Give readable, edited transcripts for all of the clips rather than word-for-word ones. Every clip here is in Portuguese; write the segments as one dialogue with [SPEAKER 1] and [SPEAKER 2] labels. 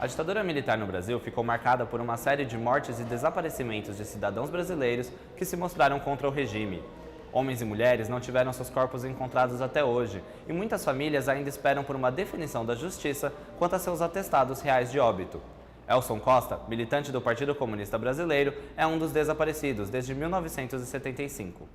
[SPEAKER 1] A ditadura militar no Brasil ficou marcada por uma série de mortes e desaparecimentos de cidadãos brasileiros que se mostraram contra o regime. Homens e mulheres não tiveram seus corpos encontrados até hoje e muitas famílias ainda esperam por uma definição da justiça quanto a seus atestados reais de óbito. Elson Costa, militante do Partido Comunista Brasileiro, é um dos desaparecidos desde 1975.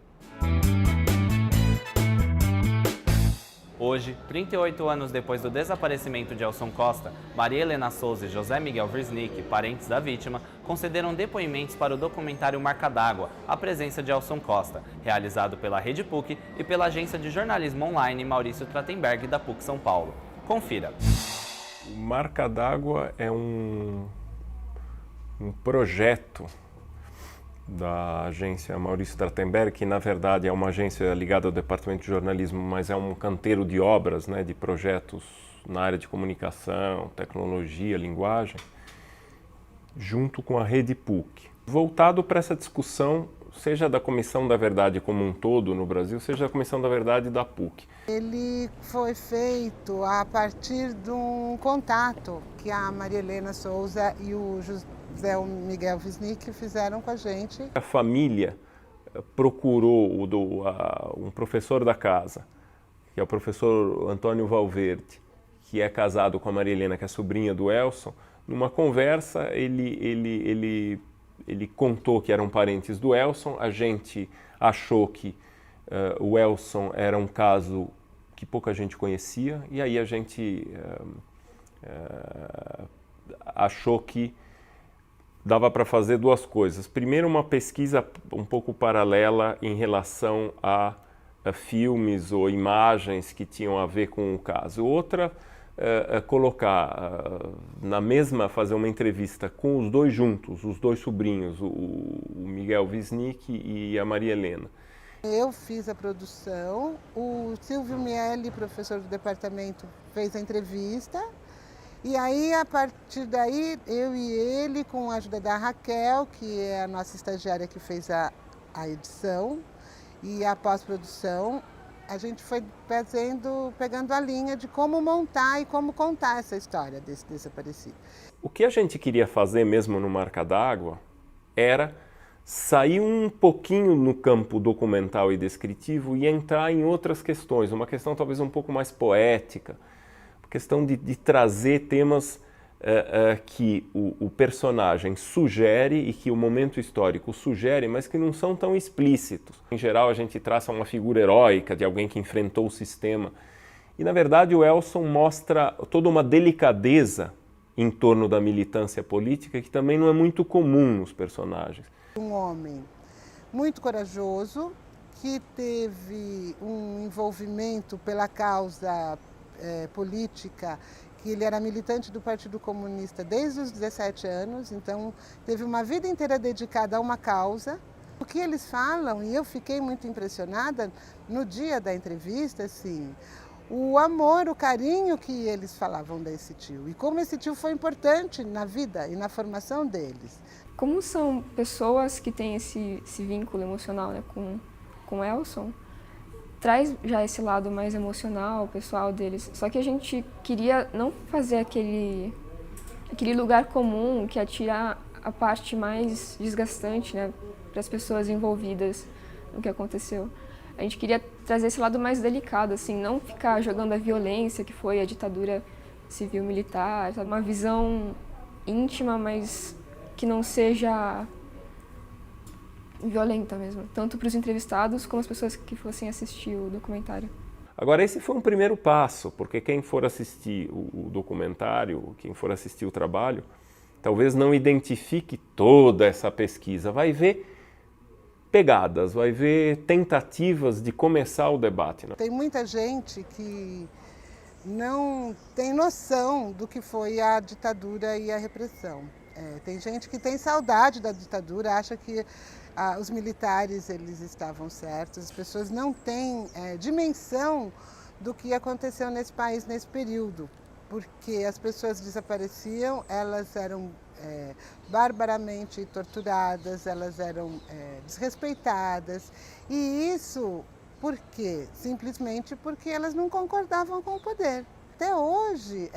[SPEAKER 1] Hoje, 38 anos depois do desaparecimento de Elson Costa, Maria Helena Souza e José Miguel Wisnik, parentes da vítima, concederam depoimentos para o documentário Marca d'Água, A Presença de Elson Costa, realizado pela Rede PUC e pela agência de jornalismo online Maurício Trachtenberg, da PUC São Paulo. Confira.
[SPEAKER 2] O Marca d'Água é um projeto da agência Maurício Trachtenberg, que na verdade é uma agência ligada ao departamento de jornalismo, mas é um canteiro de obras, né, de projetos na área de comunicação, tecnologia, linguagem, junto com a Rede PUC. Voltado para essa discussão, seja da Comissão da Verdade como um todo no Brasil, seja da Comissão da Verdade da PUC.
[SPEAKER 3] Ele foi feito a partir de um contato que a Maria Helena Souza e o José Miguel Wisnik fizeram com a gente.
[SPEAKER 2] A família procurou um professor da casa, que é o professor Antônio Valverde, que é casado com a Maria Helena, que é sobrinha do Elson. Numa conversa, ele contou que eram parentes do Elson. A gente achou que o Elson era um caso que pouca gente conhecia, e aí a gente achou que dava para fazer duas coisas. Primeiro, uma pesquisa um pouco paralela em relação a filmes ou imagens que tinham a ver com o caso. Outra, colocar fazer uma entrevista com os dois juntos, os dois sobrinhos, o Miguel Wisnik e a Maria Helena.
[SPEAKER 3] Eu fiz a produção, o Silvio Miele, professor do departamento, fez a entrevista. E aí, a partir daí, eu e ele, com a ajuda da Raquel, que é a nossa estagiária que fez a edição e a pós-produção, a gente foi pegando a linha de como montar e como contar essa história desse desaparecido.
[SPEAKER 2] O que a gente queria fazer mesmo no Marca d'Água era sair um pouquinho no campo documental e descritivo e entrar em outras questões, uma questão talvez um pouco mais poética, questão de trazer temas que o personagem sugere e que o momento histórico sugere, mas que não são tão explícitos. Em geral, a gente traça uma figura heróica de alguém que enfrentou o sistema. E, na verdade, o Elson mostra toda uma delicadeza em torno da militância política que também não é muito comum nos personagens.
[SPEAKER 3] Um homem muito corajoso, que teve um envolvimento pela causa política, que ele era militante do Partido Comunista desde os 17 anos, então teve uma vida inteira dedicada a uma causa. O que eles falam, e eu fiquei muito impressionada no dia da entrevista, assim, o amor, o carinho que eles falavam desse tio e como esse tio foi importante na vida e na formação deles.
[SPEAKER 4] Como são pessoas que têm esse vínculo emocional, né, com o Elson, traz já esse lado mais emocional, pessoal deles. Só que a gente queria não fazer aquele lugar comum que é tirar a parte mais desgastante, né, para as pessoas envolvidas no que aconteceu. A gente queria trazer esse lado mais delicado, assim, não ficar jogando a violência que foi a ditadura civil-militar, sabe? Uma visão íntima, mas que não seja violenta mesmo, tanto para os entrevistados como as pessoas que fossem assistir o documentário.
[SPEAKER 2] Agora, esse foi um primeiro passo, porque quem for assistir o documentário, quem for assistir o trabalho, talvez não identifique toda essa pesquisa, vai ver pegadas, vai ver tentativas de começar o debate. Né?
[SPEAKER 3] Tem muita gente que não tem noção do que foi a ditadura e a repressão. Tem gente que tem saudade da ditadura, acha que os militares eles estavam certos, as pessoas não têm dimensão do que aconteceu nesse país nesse período, porque as pessoas desapareciam, elas eram barbaramente torturadas, elas eram desrespeitadas, e isso por quê? Simplesmente porque elas não concordavam com o poder. até hoje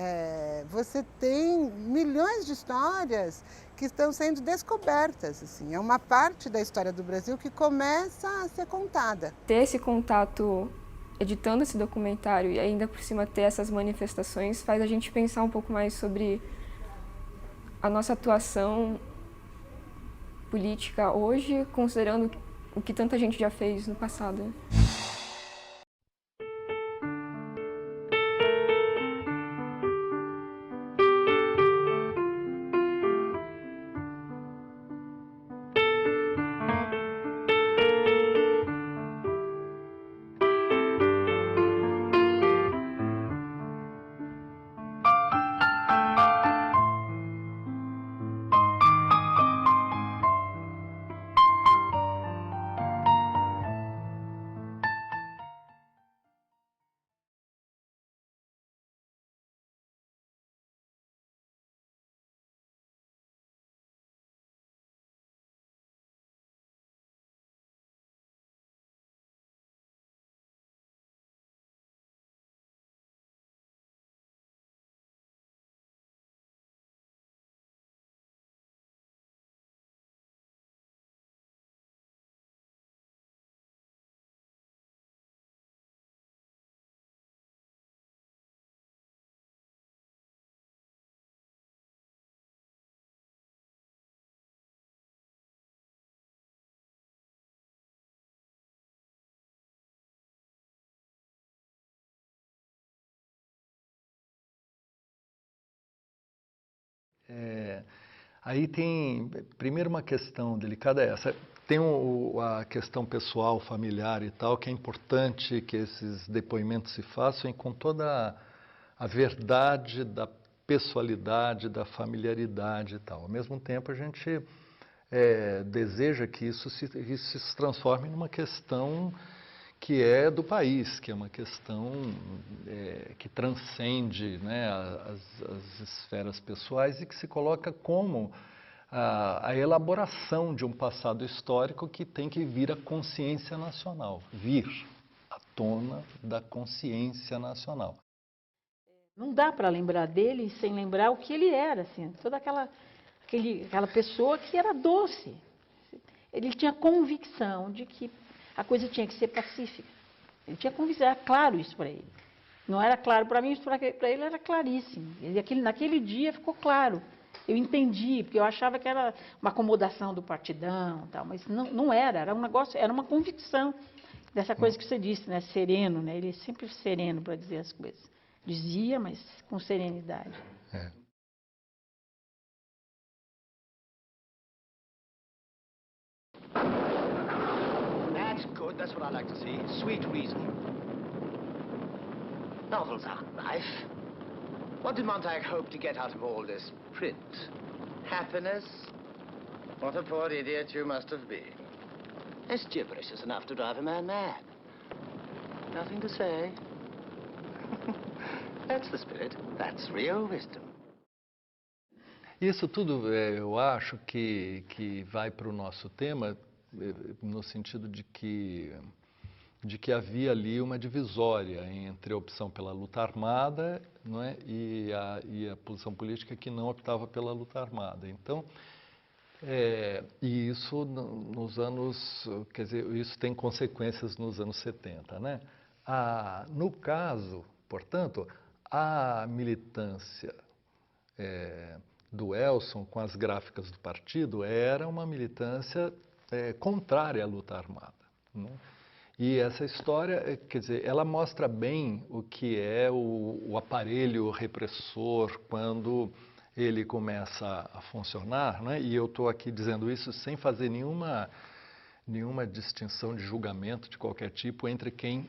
[SPEAKER 3] você tem milhões de histórias que estão sendo descobertas. Assim. É uma parte da história do Brasil que começa a ser contada.
[SPEAKER 4] Ter esse contato editando esse documentário e ainda por cima ter essas manifestações faz a gente pensar um pouco mais sobre a nossa atuação política hoje, considerando o que tanta gente já fez no passado.
[SPEAKER 5] Aí tem, primeiro, uma questão delicada essa. Tem a questão pessoal, familiar e tal, que é importante que esses depoimentos se façam com toda a verdade da pessoalidade, da familiaridade e tal. Ao mesmo tempo, a gente deseja que isso se transforme numa questão que é do país, que é uma questão que transcende, né, as esferas pessoais e que se coloca como a elaboração de um passado histórico que tem que vir à consciência nacional, vir à tona da consciência nacional.
[SPEAKER 6] Não dá para lembrar dele sem lembrar o que ele era, assim, toda aquela pessoa que era doce. Ele tinha convicção de que a coisa tinha que ser pacífica. Ele tinha convicção, era claro isso para ele. Não era claro para mim, isso para ele era claríssimo. Naquele dia ficou claro. Eu entendi, porque eu achava que era uma acomodação do partidão, tal, mas não era um negócio, era uma convicção dessa coisa que você disse, né, sereno, né? Ele é sempre sereno para dizer as coisas. Dizia, mas com serenidade.
[SPEAKER 7] That's good. That's what I like to see. Sweet reason. Novels aren't life. What did Montag hope to get out of all this print? Happiness? What a poor idiot you must have been. This gibberish is enough to drive a man mad. Nothing to say. That's the spirit. That's real wisdom.
[SPEAKER 5] Isso tudo, eu acho que vai para o nosso tema, no sentido de que havia ali uma divisória entre a opção pela luta armada, não é, e a posição política que não optava pela luta armada. Então, e isso nos anos, quer dizer, isso tem consequências nos anos 70, né? No caso, portanto, a militância do Elson com as gráficas do partido era uma militância contrária à luta armada, né? E essa história, quer dizer, ela mostra bem o que é o aparelho repressor quando ele começa a funcionar, né? E eu estou aqui dizendo isso sem fazer nenhuma distinção de julgamento de qualquer tipo entre quem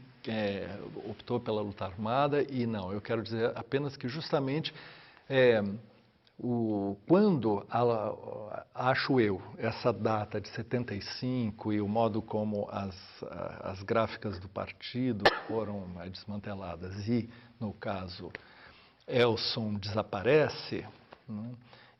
[SPEAKER 5] optou pela luta armada e não. Eu quero dizer apenas que justamente quando, acho eu, essa data de 75 e o modo como as gráficas do partido foram desmanteladas e, no caso, Elson desaparece, né,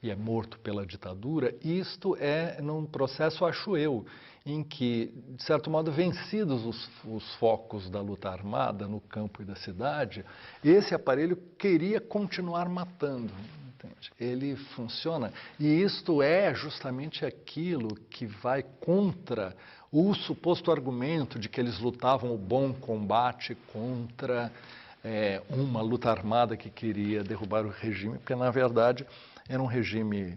[SPEAKER 5] e é morto pela ditadura, isto é num processo, acho eu, em que, de certo modo, vencidos os focos da luta armada no campo e da cidade, esse aparelho queria continuar matando. Entende? Ele funciona, e isto é justamente aquilo que vai contra o suposto argumento de que eles lutavam o bom combate contra uma luta armada que queria derrubar o regime, porque, na verdade, era um regime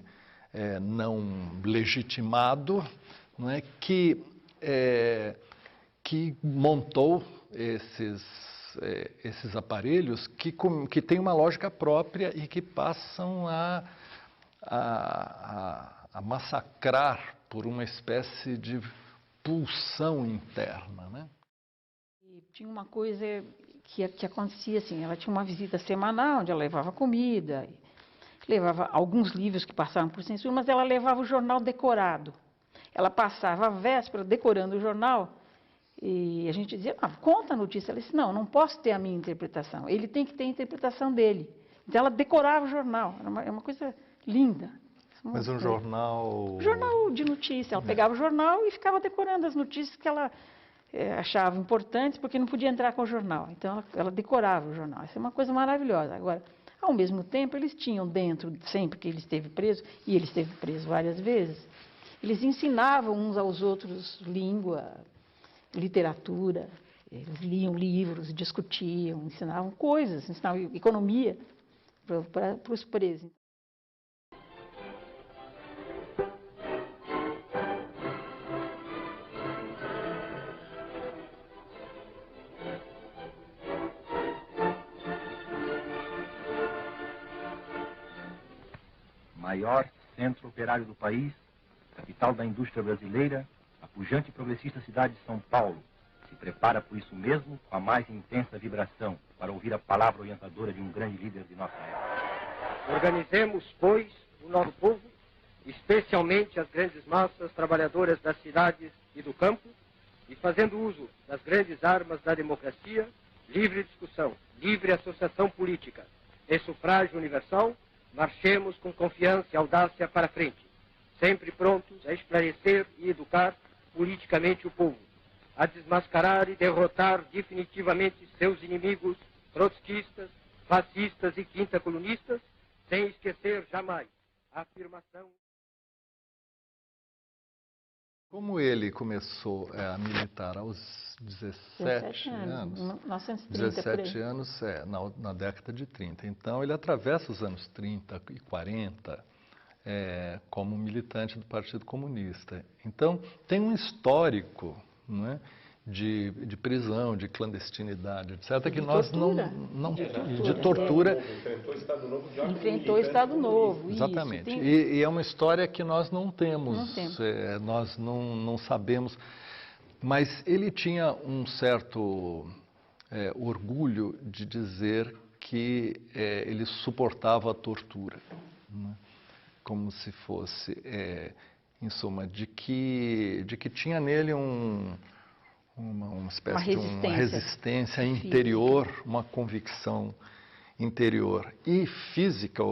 [SPEAKER 5] não legitimado, não é, que montou esses aparelhos que têm uma lógica própria e que passam a massacrar por uma espécie de pulsão interna, né?
[SPEAKER 6] E tinha uma coisa que acontecia assim, ela tinha uma visita semanal, onde ela levava comida, levava alguns livros que passavam por censura, mas ela levava o jornal decorado. Ela passava a véspera decorando o jornal, e a gente dizia, conta a notícia. Ela disse, não posso ter a minha interpretação, ele tem que ter a interpretação dele. Então ela decorava o jornal, era uma coisa linda.
[SPEAKER 5] Mas um jornal...
[SPEAKER 6] Jornal de notícia, ela pegava o jornal e ficava decorando as notícias que ela achava importantes, porque não podia entrar com o jornal. Então ela decorava o jornal, isso é uma coisa maravilhosa. Agora, ao mesmo tempo, eles tinham dentro, sempre que ele esteve preso, e ele esteve preso várias vezes, eles ensinavam uns aos outros língua, literatura, eles liam livros, discutiam, ensinavam coisas, ensinavam economia para os presos.
[SPEAKER 8] Maior centro operário do país, capital da indústria brasileira, a pujante e progressista cidade de São Paulo se prepara por isso mesmo com a mais intensa vibração para ouvir a palavra orientadora de um grande líder de nossa época.
[SPEAKER 9] Organizemos, pois, o nosso povo, especialmente as grandes massas trabalhadoras das cidades e do campo, e fazendo uso das grandes armas da democracia, livre discussão, livre associação política e sufrágio universal, marchemos com confiança e audácia para frente, sempre prontos a esclarecer e educar politicamente o povo, a desmascarar e derrotar definitivamente seus inimigos trotskistas, fascistas e quinta-colunistas, sem esquecer jamais a afirmação...
[SPEAKER 5] Como ele começou a militar aos 17 anos, 17 anos na década de 30. Então, ele atravessa os anos 30 e 40 como militante do Partido Comunista. Então, tem um histórico, não é, de prisão, de clandestinidade, etc., que nós não de tortura.
[SPEAKER 2] Enfrentou o Estado Novo já.
[SPEAKER 6] Enfrentou o Estado Novo.
[SPEAKER 5] Exatamente.
[SPEAKER 6] Isso,
[SPEAKER 5] e é uma história que nós não temos, nós não sabemos. Mas ele tinha um certo orgulho de dizer que ele suportava a tortura, né? Como se fosse, em suma, de que tinha nele uma espécie de uma resistência interior, uma convicção interior e física,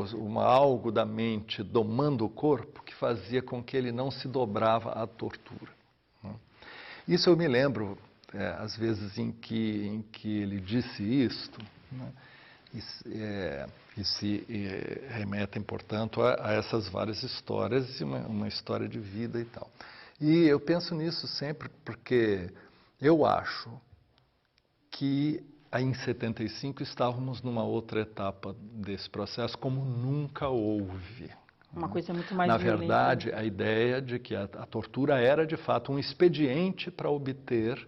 [SPEAKER 5] algo da mente domando o corpo que fazia com que ele não se dobrava à tortura, né? Isso eu me lembro, às vezes, em que ele disse isto, né? E se remetem, portanto, a essas várias histórias, e uma história de vida e tal. E eu penso nisso sempre porque eu acho que em 75 estávamos numa outra etapa desse processo, como nunca houve.
[SPEAKER 6] Uma coisa muito mais
[SPEAKER 5] violenta. Na verdade, a ideia de que a tortura era, de fato, um expediente para obter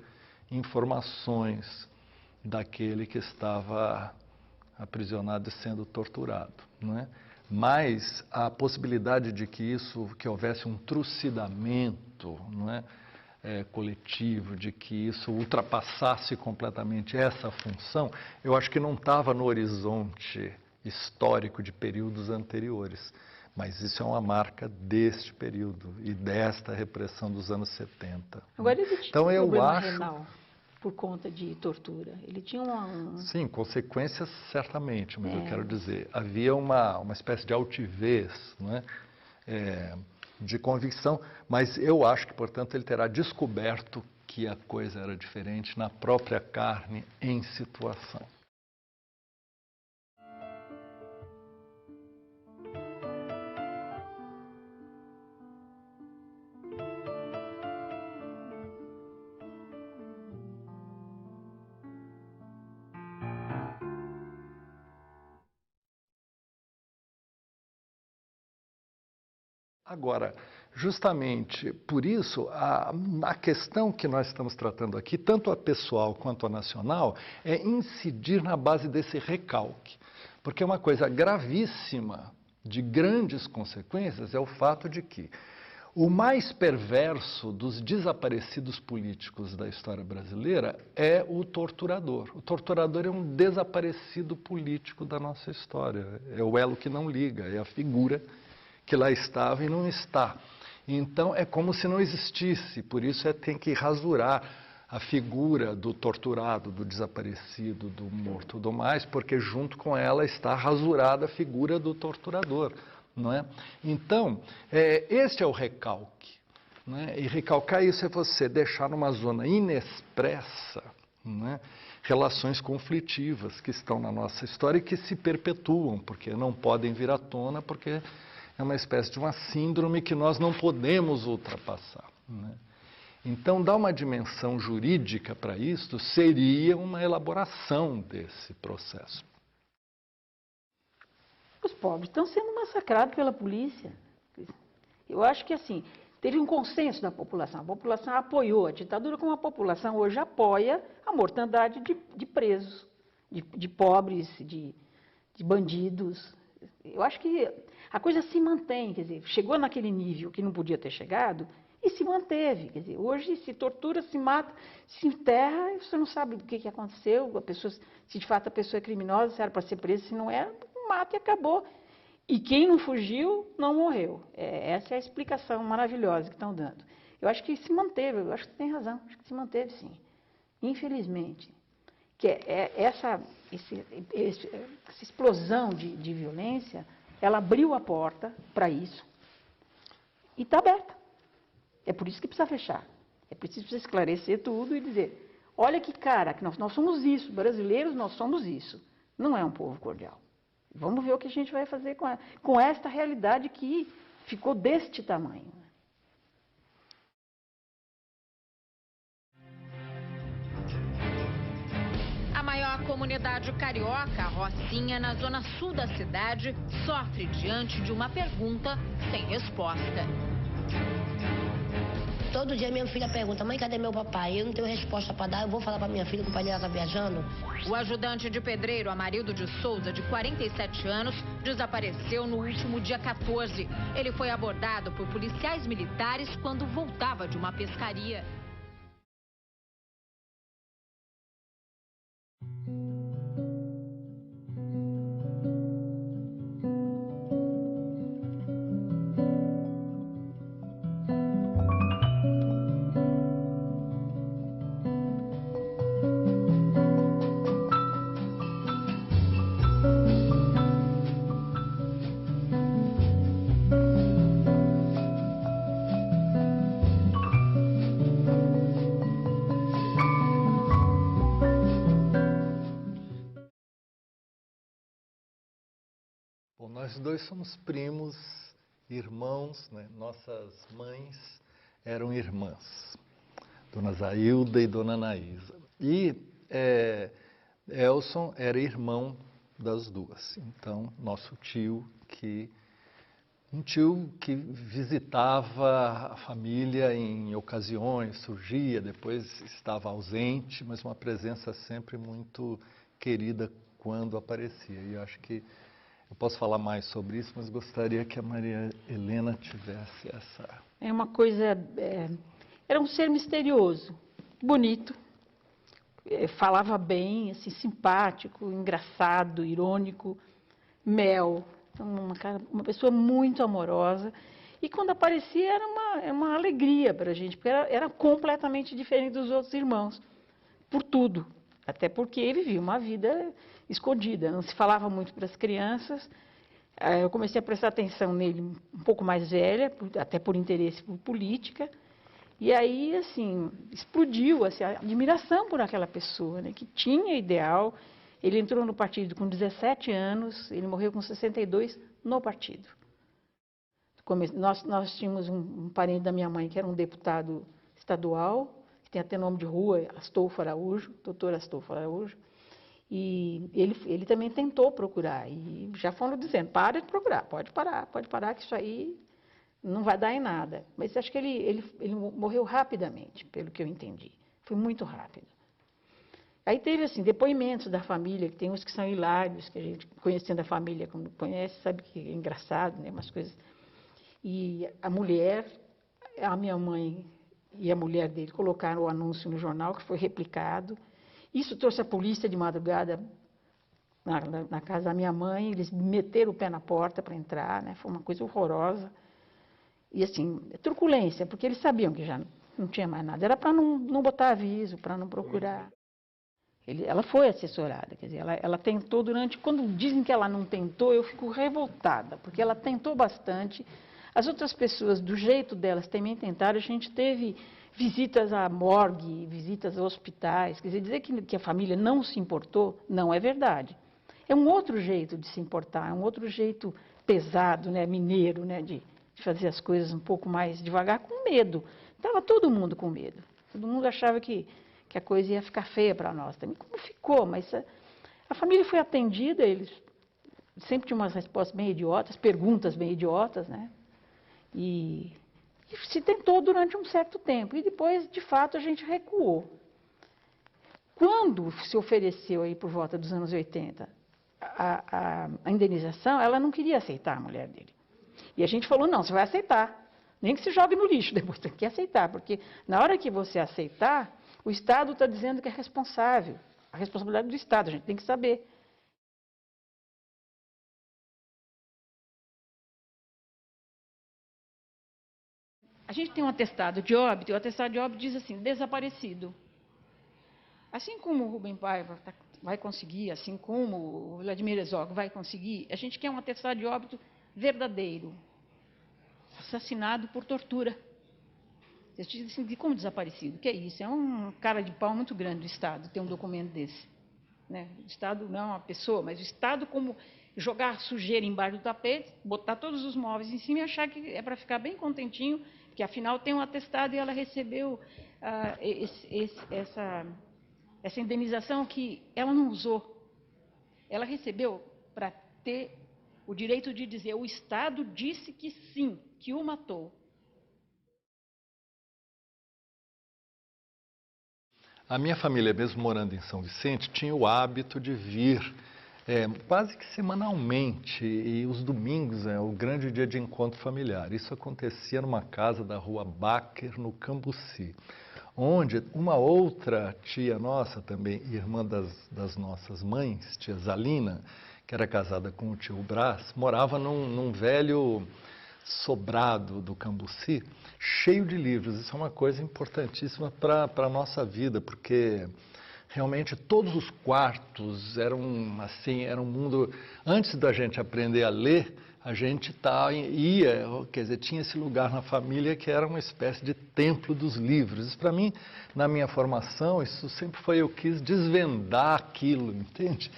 [SPEAKER 5] informações daquele que estava aprisionado e sendo torturado, não é? Mas a possibilidade de que houvesse um trucidamento, não é, coletivo, de que isso ultrapassasse completamente essa função, eu acho que não estava no horizonte histórico de períodos anteriores. Mas isso é uma marca deste período e desta repressão dos anos 70.
[SPEAKER 6] Agora existe
[SPEAKER 5] então,
[SPEAKER 6] um
[SPEAKER 5] eu
[SPEAKER 6] problema
[SPEAKER 5] acho
[SPEAKER 6] renal. por conta de tortura. Ele tinha
[SPEAKER 5] Sim, consequências certamente, mas eu quero dizer, havia uma espécie de altivez, não é? De convicção, mas eu acho que, portanto, ele terá descoberto que a coisa era diferente na própria carne, em situação. Agora, justamente por isso, a questão que nós estamos tratando aqui, tanto a pessoal quanto a nacional, é incidir na base desse recalque. Porque uma coisa gravíssima, de grandes consequências, é o fato de que o mais perverso dos desaparecidos políticos da história brasileira é o torturador. O torturador é um desaparecido político da nossa história. É o elo que não liga, é a figura que lá estava e não está. Então, é como se não existisse, por isso tem que rasurar a figura do torturado, do desaparecido, do morto, do mais, porque junto com ela está rasurada a figura do torturador, não é? Então, este é o recalque, não é? E recalcar isso é você deixar numa zona inexpressa, não é? Relações conflitivas que estão na nossa história e que se perpetuam, porque não podem vir à tona, porque é uma espécie de uma síndrome que nós não podemos ultrapassar, né? Então, dar uma dimensão jurídica para isso seria uma elaboração desse processo.
[SPEAKER 6] Os pobres estão sendo massacrados pela polícia. Eu acho que, assim, teve um consenso da população. A população apoiou a ditadura, como a população hoje apoia a mortandade de presos, de pobres, de bandidos. Eu acho que a coisa se mantém, quer dizer, chegou naquele nível que não podia ter chegado e se manteve. Quer dizer, hoje se tortura, se mata, se enterra, e você não sabe do que aconteceu, a pessoa, se de fato a pessoa é criminosa, se era para ser presa, se não era, mata e acabou. E quem não fugiu, não morreu. Essa é a explicação maravilhosa que estão dando. Eu acho que se manteve, eu acho que tem razão, acho que se manteve sim, infelizmente. Que essa explosão de violência, ela abriu a porta para isso e está aberta. É por isso que precisa fechar. É preciso esclarecer tudo e dizer, olha que cara, que nós somos isso, brasileiros nós somos isso. Não é um povo cordial. Vamos ver o que a gente vai fazer com esta realidade que ficou deste tamanho.
[SPEAKER 10] A maior comunidade carioca, a Rocinha, na zona sul da cidade, sofre diante de uma pergunta sem resposta.
[SPEAKER 11] Todo dia minha filha pergunta, mãe, cadê meu papai? Eu não tenho resposta para dar, eu vou falar para minha filha que o pai dela está viajando.
[SPEAKER 10] O ajudante de pedreiro, Amarildo de Souza, de 47 anos, desapareceu no último dia 14. Ele foi abordado por policiais militares quando voltava de uma pescaria.
[SPEAKER 5] Bom, nós dois somos primos, irmãos, né? Nossas mães eram irmãs, Dona Zailda e Dona Anaísa. E Elson era irmão das duas. Então, nosso tio, um tio que visitava a família em ocasiões, surgia, depois estava ausente, mas uma presença sempre muito querida quando aparecia. E acho que eu posso falar mais sobre isso, mas gostaria que a Maria Helena tivesse essa...
[SPEAKER 6] É uma coisa... era um ser misterioso, bonito, falava bem, assim, simpático, engraçado, irônico, mel. Então, uma pessoa muito amorosa. E quando aparecia era uma alegria para a gente, porque era completamente diferente dos outros irmãos. por tudo, até porque ele vivia uma vida escondida, não se falava muito para as crianças. Eu comecei a prestar atenção nele um pouco mais velha, até por interesse por política, e aí, assim, explodiu assim, a admiração por aquela pessoa, né, que tinha ideal. Ele entrou no partido com 17 anos, ele morreu com 62 no partido. Nós tínhamos um parente da minha mãe, que era um deputado estadual, que tem até nome de rua, Astolfo Araújo, doutor Astolfo Araújo, e ele também tentou procurar, e já foram dizendo, para de procurar, pode parar, que isso aí não vai dar em nada. Mas acho que ele morreu rapidamente, pelo que eu entendi, foi muito rápido. Aí teve, assim, depoimentos da família, que tem uns que são hilários, que a gente, conhecendo a família, como conhece, sabe que é engraçado, né, umas coisas. E a mulher, a minha mãe e a mulher dele colocaram o anúncio no jornal, que foi replicado. Isso trouxe a polícia de madrugada na casa da minha mãe, eles meteram o pé na porta para entrar, né? Foi uma coisa horrorosa. E, assim, truculência, porque eles sabiam que já não tinha mais nada. Era para não botar aviso, para não procurar. Ela foi assessorada, quer dizer, ela tentou durante... Quando dizem que ela não tentou, eu fico revoltada, porque ela tentou bastante. As outras pessoas, do jeito delas, também tentaram. A gente teve visitas à morgue, visitas a hospitais. Quer dizer que a família não se importou, não é verdade. É um outro jeito de se importar, é um outro jeito pesado, né, mineiro, né, de fazer as coisas um pouco mais devagar, com medo. Estava todo mundo com medo. Todo mundo achava que a coisa ia ficar feia para nós também. Como ficou, mas a família foi atendida, eles sempre tinham umas respostas bem idiotas, perguntas bem idiotas, né? E se tentou durante um certo tempo, e depois, de fato, a gente recuou. Quando se ofereceu aí por volta dos anos 80 a indenização, ela não queria aceitar, a mulher dele. E a gente falou, não, você vai aceitar, nem que se jogue no lixo depois, tem que aceitar, porque na hora que você aceitar, o Estado está dizendo que é responsável, a responsabilidade do Estado, a gente tem que saber. A gente tem um atestado de óbito, e o atestado de óbito diz assim, desaparecido. Assim como o Rubem Paiva vai conseguir, assim como o Vladimir Herzog vai conseguir, a gente quer um atestado de óbito verdadeiro, assassinado por tortura. Vocês dizem assim, de como desaparecido? O que é isso? É um cara de pau muito grande do Estado, ter um documento desse. Né? O Estado não é uma pessoa, mas o Estado como jogar sujeira embaixo do tapete, botar todos os móveis em cima e achar que é para ficar bem contentinho, que afinal tem um atestado e ela recebeu essa indenização que ela não usou. Ela recebeu para ter o direito de dizer, o Estado disse que sim, que o matou.
[SPEAKER 5] A minha família, mesmo morando em São Vicente, tinha o hábito de vir quase que semanalmente, e os domingos é o grande dia de encontro familiar. Isso acontecia numa casa da rua Baker, no Cambuci, onde uma outra tia nossa, também irmã das nossas mães, tia Zalina, que era casada com o tio Brás, morava num velho sobrado do Cambuci, cheio de livros. Isso é uma coisa importantíssima para a nossa vida, porque realmente todos os quartos eram assim, era um mundo... Antes da gente aprender a ler, a gente ia, quer dizer, tinha esse lugar na família que era uma espécie de templo dos livros. Isso, para mim, na minha formação, isso sempre foi, eu quis desvendar aquilo, entende?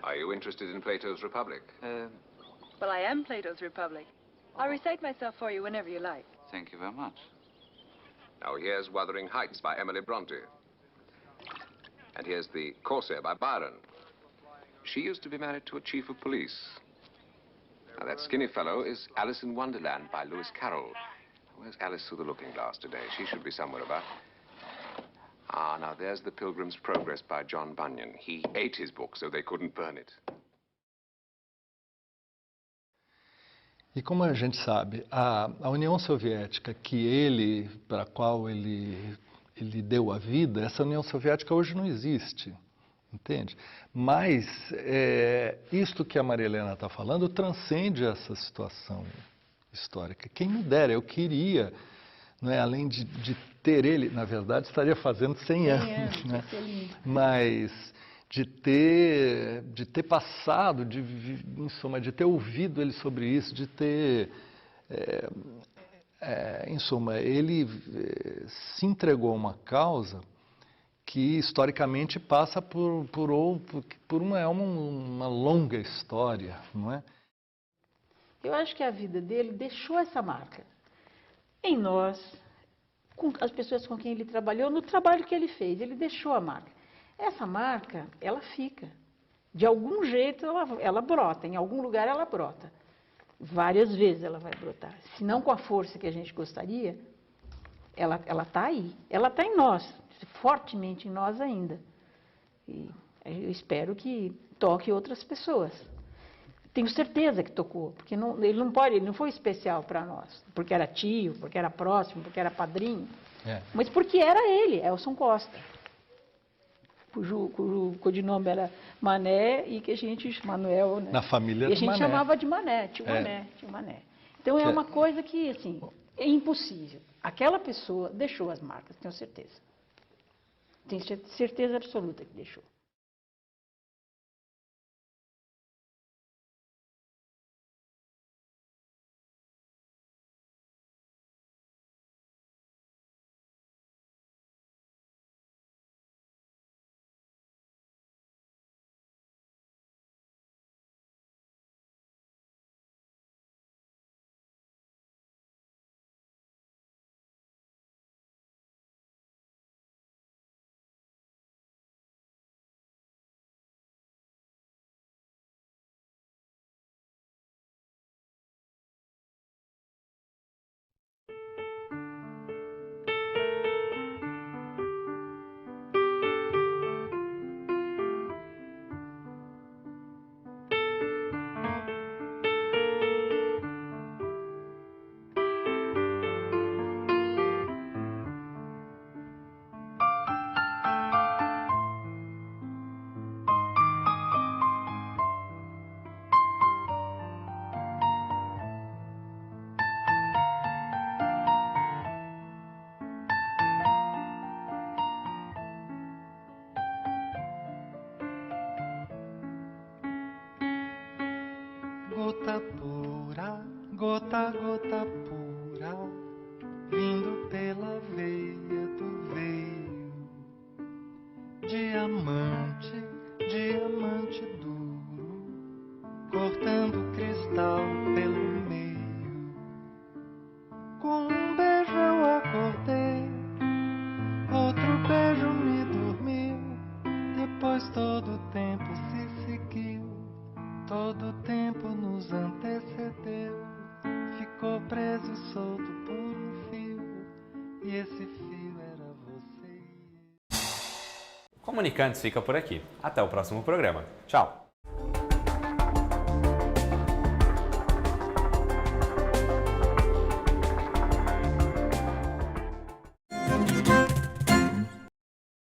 [SPEAKER 12] Are you interested in Plato's Republic?
[SPEAKER 13] Well, I am Plato's Republic. I'll recite myself for you whenever you like.
[SPEAKER 12] Thank you very much. Now here's Wuthering Heights by Emily Bronte. And here's The Corsair by Byron. She used to be married to a chief of police. Now that skinny fellow is Alice in Wonderland by Lewis Carroll. Where's Alice through the looking glass today? She should be somewhere about. Ah, now there's The Pilgrim's Progress by John Bunyan. He ate his book so they couldn't burn it.
[SPEAKER 5] E como a gente sabe, a União Soviética para a qual ele deu a vida, essa União Soviética hoje não existe, entende? Mas isto que a Maria Helena está falando transcende essa situação histórica. Quem me dera, eu queria, não é, além de ter ter ele, na verdade, estaria fazendo 100 anos, né? Mas de ter passado, em suma, de ter ouvido ele sobre isso, de ter, em suma, ele se entregou a uma causa que historicamente passa por uma longa história, não é?
[SPEAKER 6] Eu acho que a vida dele deixou essa marca em nós, com as pessoas com quem ele trabalhou, no trabalho que ele fez, ele deixou a marca. Essa marca, ela fica. De algum jeito ela brota, em algum lugar ela brota. Várias vezes ela vai brotar. Se não com a força que a gente gostaria, ela está aí. Ela está em nós, fortemente em nós ainda. E eu espero que toque outras pessoas. Tenho certeza que tocou, porque ele não foi especial para nós, porque era tio, porque era próximo, porque era padrinho, mas porque era ele, Elson Costa, cujo codinome era Mané e que a gente, Manuel, né?
[SPEAKER 5] Na família
[SPEAKER 6] e a gente
[SPEAKER 5] Mané.
[SPEAKER 6] Chamava de Mané, tio Mané. Então é uma coisa que, assim, é impossível. Aquela pessoa deixou as marcas, tenho certeza. Tenho certeza absoluta que deixou.
[SPEAKER 14] Gota pura, gota, gota pura, vindo pela veia do veio. Diamante, diamante duro, cortando cristal pelo meio. Com um beijo eu acordei, outro beijo me dormiu. Depois todo o tempo se seguiu. Todo tempo nos antecedeu, ficou preso e solto por um fio, e esse fio era você.
[SPEAKER 1] Comunicantes fica por aqui. Até o próximo programa. Tchau!